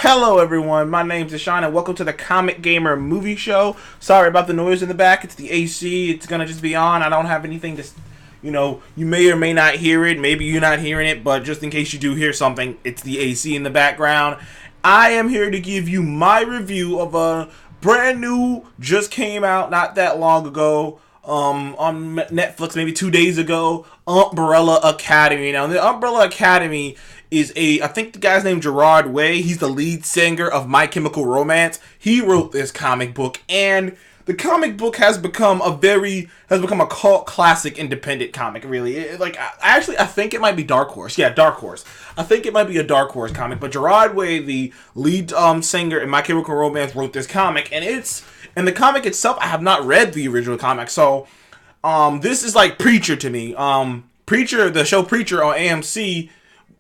Hello everyone, my name's Sean and welcome to the Comic Gamer Movie Show. Sorry about the noise in the back, it's the AC, it's gonna just be on. I don't have anything to, you may or may not hear it, maybe you're not hearing it, but just in case you do hear something, it's the AC in the background. I am here to give you my review of a brand new, just came out not that long ago, on Netflix maybe 2 days ago, Umbrella Academy. Now, the Umbrella Academy is I think the guy's named Gerard Way. He's the lead singer of My Chemical Romance. He wrote this comic book, and the comic book has become a cult classic independent comic, really. I think it might be Dark Horse. Yeah, Dark Horse. I think it might be a Dark Horse comic, but Gerard Way, the lead singer in My Chemical Romance, wrote this comic, and the comic itself, I have not read the original comic, so this is like Preacher to me. Preacher, the show Preacher on AMC,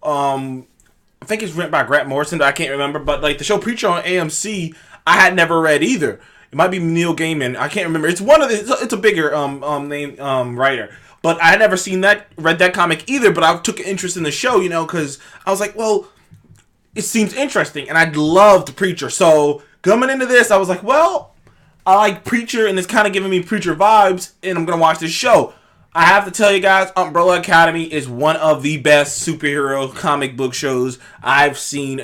I think it's written by Grant Morrison, but I can't remember. But like the show Preacher on AMC, I had never read either. It might be Neil Gaiman. I can't remember. It's it's a bigger name writer. But I had never read that comic either. But I took an interest in the show, because I was like, well, it seems interesting, and I loved Preacher. So coming into this, I was like, well, I like Preacher, and it's kind of giving me Preacher vibes, and I'm gonna watch this show. I have to tell you guys, Umbrella Academy is one of the best superhero comic book shows I've seen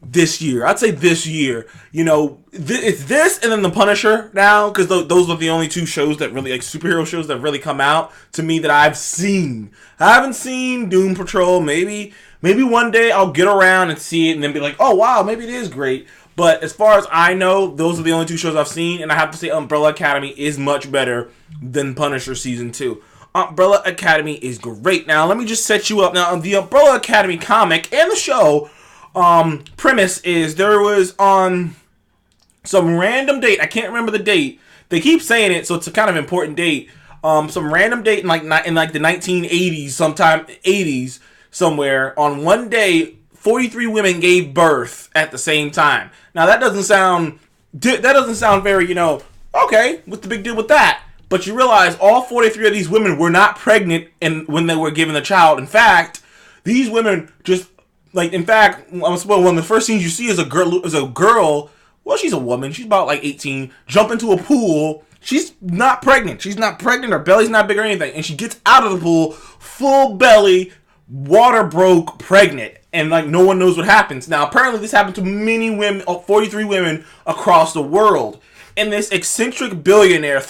this year. I'd say this year. It's this and then The Punisher now, because those are the only two shows that really, like, superhero shows that really come out to me that I've seen. I haven't seen Doom Patrol. Maybe one day I'll get around and see it and then be like, oh wow, maybe it is great. But as far as I know, those are the only two shows I've seen, and I have to say Umbrella Academy is much better than Punisher Season 2. Umbrella Academy is great. Now, let me just set you up. Now, the Umbrella Academy comic and the show premise is there was on some random date, I can't remember the date, they keep saying it, so it's a kind of important date, some random date in like the 1980s, sometime 80s, somewhere, on one day, 43 women gave birth at the same time. Now that doesn't sound very, okay, what's the big deal with that? But you realize all 43 of these women were not pregnant when they were given a child. In fact, these women one of the first scenes you see is a girl, well, she's a woman, she's about like 18, jump into a pool. She's not pregnant. Her belly's not big or anything. And she gets out of the pool, full belly, water broke, pregnant. And like no one knows what happens. Now apparently this happened to many women, 43 women across the world. And this eccentric billionaire,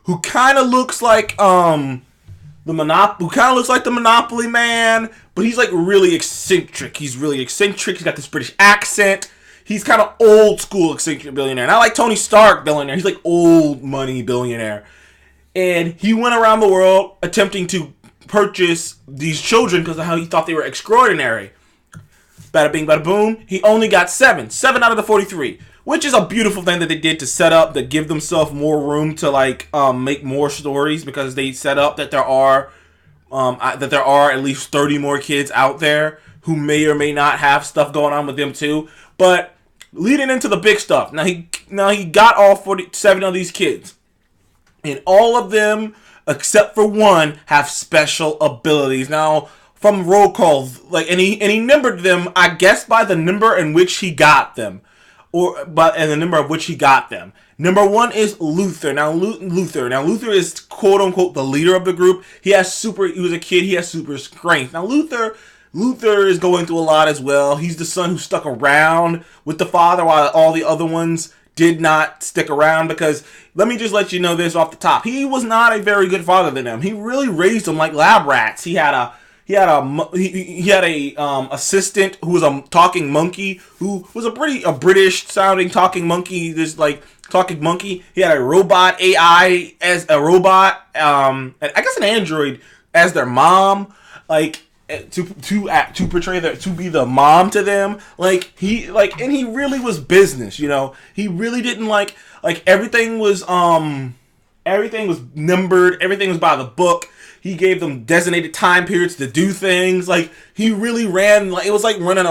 who kind of looks like the Monopoly Man, but he's like really eccentric. He's got this British accent. He's kind of old school eccentric billionaire. And I like Tony Stark billionaire. He's like old money billionaire. And he went around the world attempting to purchase these children because of how he thought they were extraordinary. Bada bing, bada boom. He only got 7 out of the 43, which is a beautiful thing that they did to give themselves more room to make more stories, because they set up that there are at least 30 more kids out there who may or may not have stuff going on with them too. But leading into the big stuff, now he got all 47 of these kids, and all of them, except for one, have special abilities. Now, from roll calls, and he numbered them, I guess, by the number in which he got them, and the number of which he got them. Number 1 is Luther. Now, Luther is quote unquote the leader of the group. He was a kid. He has super strength. Now, Luther is going through a lot as well. He's the son who stuck around with the father while all the other ones did not stick around, because let me just let you know this off the top. He was not a very good father to them. He really raised them like lab rats. He had a assistant who was a talking monkey, who was a British sounding talking monkey. Talking monkey. He had a robot AI as a robot, and I guess an android as their mom, to portray to be the mom to them. And he really was business, He really didn't everything was numbered, everything was by the book. He gave them designated time periods to do things. He really ran, it was like running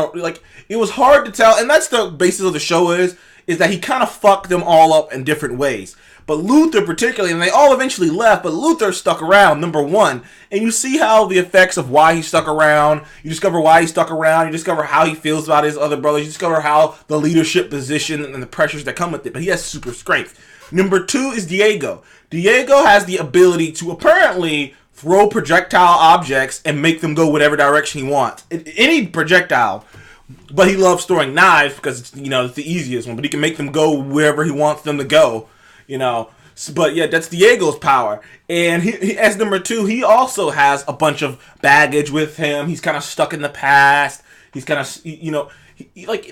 it was hard to tell, and that's the basis of the show is that he kind of fucked them all up in different ways. But Luther particularly, and they all eventually left, but Luther stuck around, number one. And you see how the effects of why he stuck around, you discover why he stuck around, you discover how he feels about his other brothers, you discover how the leadership position and the pressures that come with it. But he has super strength. Number two is YuGiOh. YuGiOh has the ability to apparently throw projectile objects and make them go whatever direction he wants. Any projectile. But he loves throwing knives because it's, it's the easiest one. But he can make them go wherever he wants them to go. But yeah, that's YuGiOh's power. And he, as number two, he also has a bunch of baggage with him. He's kind of stuck in the past. He's kind of,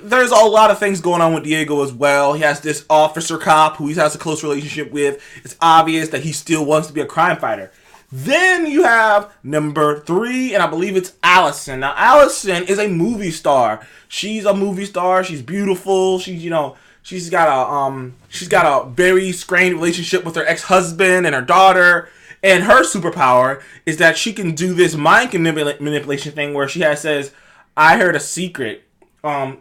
there's a lot of things going on with YuGiOh as well. He has this officer cop who he has a close relationship with. It's obvious that he still wants to be a crime fighter. Then you have number three, and I believe it's Alison. Now, Alison is a movie star. She's a movie star. She's beautiful. She's got a very strained relationship with her ex-husband and her daughter. And her superpower is that she can do this mind manipulation thing where she says, "I heard a secret." No,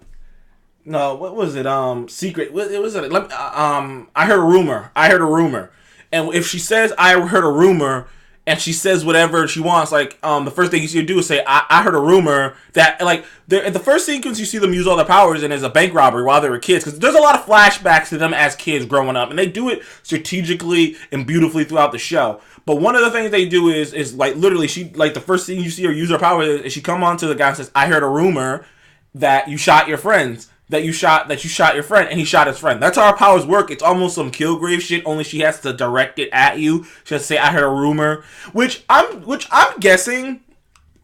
what was it? Secret. What was it? I heard a rumor. And if she says, "I heard a rumor," and she says whatever she wants, the first thing you see her do is say, I heard a rumor that, the first sequence you see them use all their powers in is a bank robbery while they were kids, because there's a lot of flashbacks to them as kids growing up, and they do it strategically and beautifully throughout the show. But one of the things they do is literally, she, the first thing you see her use her power is she come on to the guy and says, "I heard a rumor that you shot your friends. That you shot your friend," and he shot his friend. That's how her powers work. It's almost some Kilgrave shit, only she has to direct it at you. She has to say, "I heard a rumor," which I'm guessing,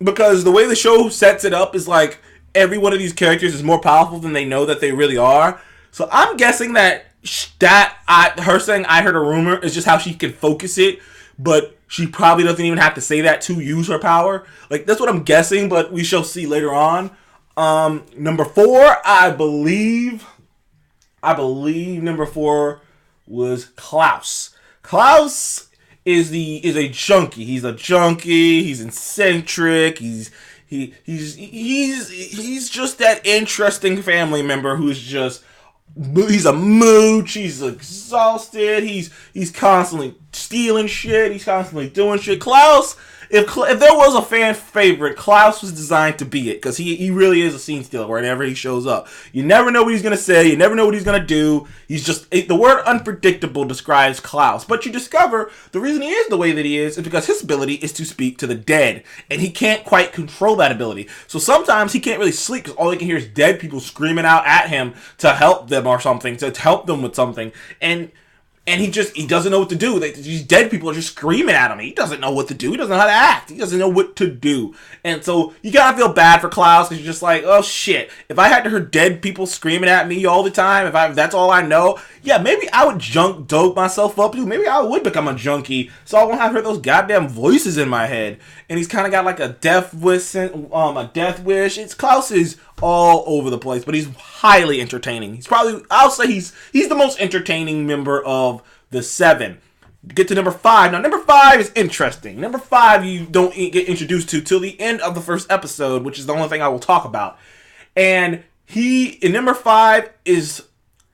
because the way the show sets it up is every one of these characters is more powerful than they know that they really are. So I'm guessing that her saying "I heard a rumor" is just how she can focus it, but she probably doesn't even have to say that to use her power. That's what I'm guessing, but we shall see later on. Number four, I believe number four was Klaus. Klaus is a junkie. He's a junkie. He's eccentric. He's just that interesting family member he's a mooch. He's exhausted. He's constantly stealing shit. He's constantly doing shit. Klaus. If there was a fan favorite, Klaus was designed to be it, because he really is a scene stealer whenever he shows up. You never know what he's going to say. You never know what he's going to do. The word unpredictable describes Klaus. But you discover the reason he is the way that he is because his ability is to speak to the dead. And he can't quite control that ability. So sometimes he can't really sleep because all he can hear is dead people screaming out at him to help them or something, to help them with something. And he doesn't know what to do. These dead people are just screaming at him. He doesn't know what to do. He doesn't know how to act. He doesn't know what to do. And so you gotta feel bad for Klaus, because you're just oh shit. If I had to hear dead people screaming at me all the time, if that's all I know, yeah, maybe I would dope myself up too. Maybe I would become a junkie, so I won't have to hear those goddamn voices in my head. And he's kind of got a death wish. Klaus is all over the place, but he's highly entertaining. I'll say he's the most entertaining member of the seven. Get to number five. Now, number five is interesting. Number five you don't get introduced to till the end of the first episode, which is the only thing I will talk about. And number five is,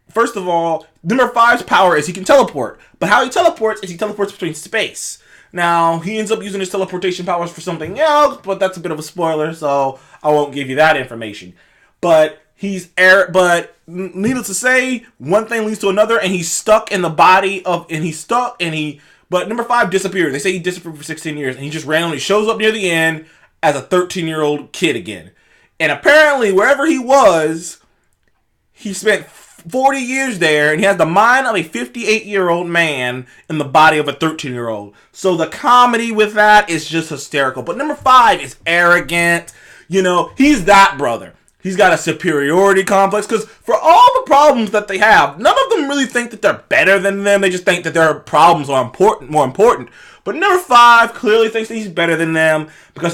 first of all, number five's power is he can teleport. But how he teleports is he teleports between space. Now, he ends up using his teleportation powers for something else, but that's a bit of a spoiler, so I won't give you that information. But needless to say, one thing leads to another, and he's stuck in the body but number five disappeared. They say he disappeared for 16 years, and he just randomly shows up near the end as a 13-year-old kid again. And apparently, wherever he was, he spent 40 years there, and he has the mind of a 58-year-old man in the body of a 13-year-old. So the comedy with that is just hysterical. But number five is arrogant. He's that brother. He's got a superiority complex, because for all the problems that they have, none of them really think that they're better than them. They just think that their problems are more important. But number five clearly thinks that he's better than them because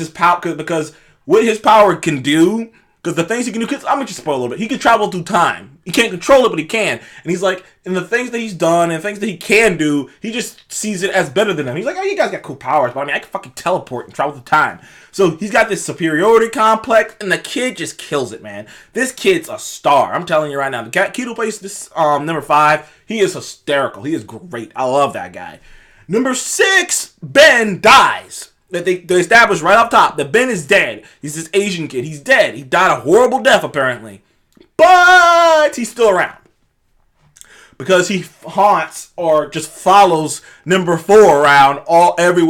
what his power can do, Because the things he can do, I'm going to just spoil a little bit. He can travel through time. He can't control it, but he can. And he's like, and the things that he's done and things that he can do, he just sees it as better than them. He's like, oh, you guys got cool powers, but I mean, I can fucking teleport and travel through time. So he's got this superiority complex, and the kid just kills it, man. This kid's a star. I'm telling you right now. The kid who plays this number 5, he is hysterical. He is great. I love that guy. Number 6, Ben dies. That they established right up top that Ben is dead. He's this Asian kid. He's dead. He died a horrible death, apparently. But he's still around. Because he haunts or just follows number 4 around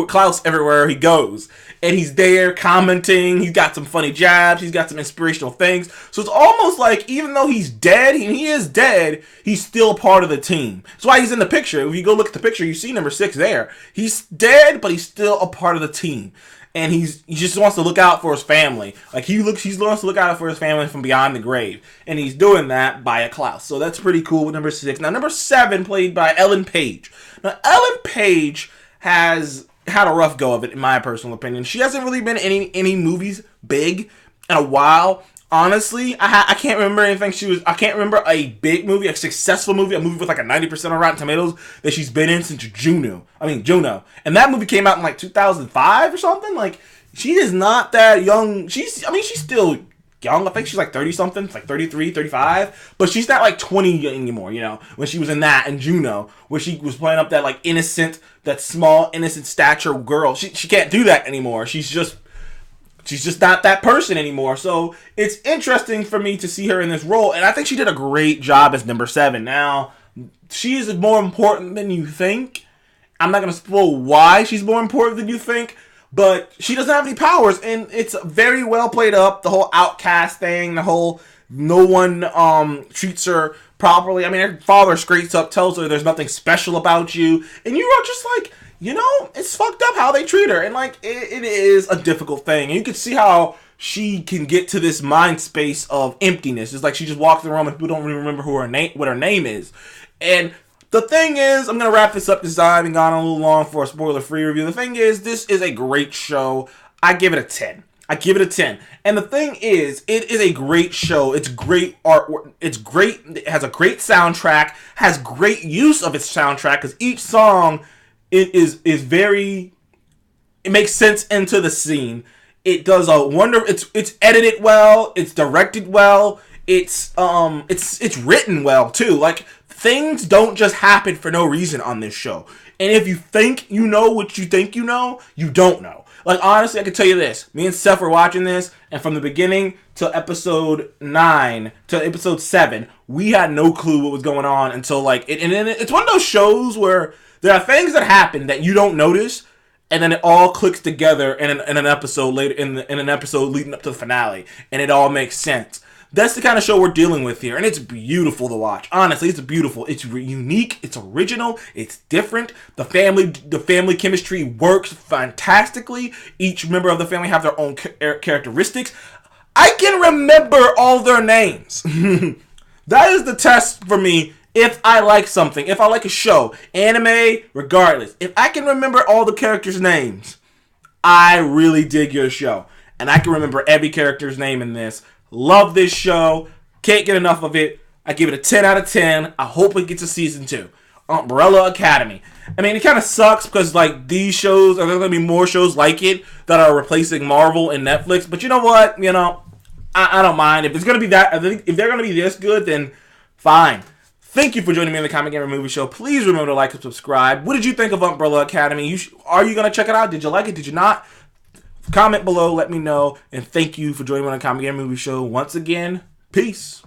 Klaus everywhere he goes. And he's there commenting. He's got some funny jabs. He's got some inspirational things. So it's almost like even though he's dead, and he is dead, he's still part of the team. That's why he's in the picture. If you go look at the picture, you see number 6 there. He's dead, but he's still a part of the team. And he just wants to look out for his family. Like he wants to look out for his family from beyond the grave. And he's doing that by a Klaus. So that's pretty cool with number 6. Now number 7, played by Ellen Page. Now Ellen Page has had a rough go of it, in my personal opinion. She hasn't really been in any movies big in a while. Honestly, I can't remember anything I can't remember a big movie, a successful movie, a movie with like a 90% on Rotten Tomatoes that she's been in since Juno. And that movie came out in like 2005 or something. Like, she is not that young. She's still young. I think she's like 30 something, it's like 33, 35, but she's not like 20 anymore, you know, when she was in that and Juno, where she was playing up that like innocent, that small innocent stature girl. She can't do that anymore. She's just not that person anymore. So it's interesting for me to see her in this role, and I think she did a great job as number 7. Now, she is more important than you think. I'm not going to spoil why she's more important than you think, but she doesn't have any powers, and it's very well played up. The whole outcast thing, the whole no one treats her properly. I mean, her father straight up tells her there's nothing special about you, and you are just like, you know, it's fucked up how they treat her, and like it is a difficult thing. And you can see how she can get to this mind space of emptiness. It's like she just walks in the room and people don't really remember what her name is. And the thing is, I'm gonna wrap this up because I've been gone a little long for a spoiler-free review. The thing is, this is a great show. I give it a 10. And the thing is, it is a great show. It's great artwork. It's great. It has a great soundtrack. Has great use of its soundtrack because each song it makes sense into the scene. It does a it's edited well, it's directed well, it's written well too. Like, things don't just happen for no reason on this show. And if you think you know what you think you know, you don't know. Like, honestly, I can tell you this. Me and Seth were watching this, and from the beginning to episode 9 to episode 7, we had no clue what was going on until like and then it's one of those shows where there are things that happen that you don't notice, and then it all clicks together in an episode later, in an episode leading up to the finale, and it all makes sense. That's the kind of show we're dealing with here, and it's beautiful to watch. Honestly, it's beautiful. It's unique. It's original. It's different. The family chemistry works fantastically. Each member of the family have their own characteristics. I can remember all their names. That is the test for me. If I like something, if I like a show, anime, regardless, if I can remember all the characters' names, I really dig your show. And I can remember every character's name in this. Love this show. Can't get enough of it. I give it a 10 out of 10. I hope it gets a season 2. Umbrella Academy. I mean, it kind of sucks because, like, these shows, are there going to be more shows like it that are replacing Marvel and Netflix? But you know what? You know, I don't mind. If it's going to be if they're going to be this good, then fine. Thank you for joining me on the Comic Gamer Movie Show. Please remember to like and subscribe. What did you think of Umbrella Academy? Are you going to check it out? Did you like it? Did you not? Comment below. Let me know. And thank you for joining me on the Comic Gamer Movie Show. Once again, peace.